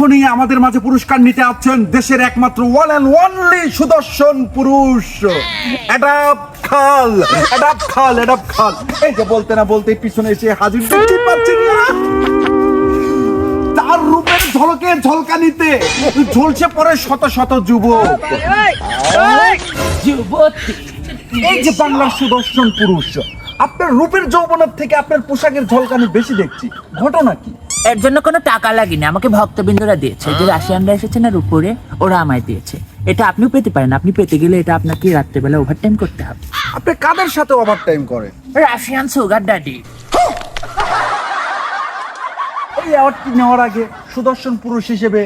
এখনই আমাদের মাঝে পুরস্কার নিতে আসছেন দেশের একমাত্র ওয়ান অ্যান্ড অনলি সুদর্শন পুরুষ অ্যাডাপ খাল। এই যে বলতে না বলতে পিছনে এসে হাজির দেখতে পাচ্ছেন না? তার রূপের ঝলকে ঝলকানিতে ঝলসে পড়ে শত শত যুবক। এই যে বাংলার সুদর্শন পুরুষ, আপনার রূপের যৌবনের থেকে আপনার পোশাকের ঝলকানি বেশি দেখছি, ঘটনা কি? এর জন্য কোনো টাকা লাগেনি, আমাকে ভক্তবৃন্দরা দিয়েছে। যে রাশিয়ানরা এসেছে না রূপরে, ওরা আমায় দিয়েছে। এটা আপনিও পেতে পারেন। আপনি পেতে গেলে এটা আপনাকে রাত্রেবেলা ওভারটাইম করতে হবে। আপনি কাদের সাথে ওভারটাইম করেন? Russian sugar daddy. এই অ্যাওয়ার্ডটি নেওয়ার আগে সুদর্শন পুরুষ হিসেবে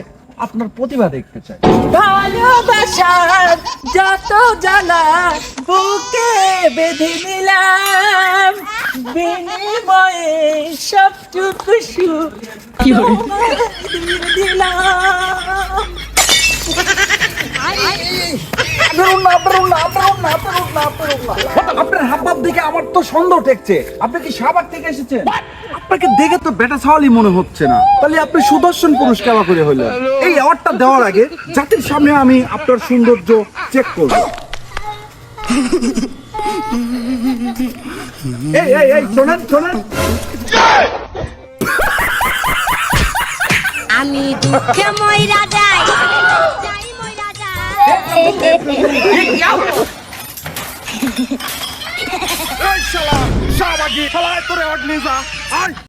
আপনার প্রতিভা দেখতে চাই। ভালোবাসার যত জ্বালা বুকে বেঁধে নিলাম, বিনিময়ে সবটুকু সুখ তোমায় দিলাম। আপনার হাবভাব দেখে আমার তো সন্দেহ ঠেকছে। আপনি কি শাহবাগ থেকে এসেছেন? আপনাকে দেখে তো বেটা ছাওয়ালি মনে হচ্ছে না। তাহলে আপনি সুদর্শন পুরুষ কেমন করে হলেন? এই অ্যাওয়ার্ডটা দেওয়ার আগে জাতির সামনে আমি আপনার সৌন্দর্য চেক করব। এই শোনেন আমি দুঃখে মইরা যাই মইরা যাই। শাহবাগী শালা তোরে অ্যাওয়ার্ড নিয়ে যা।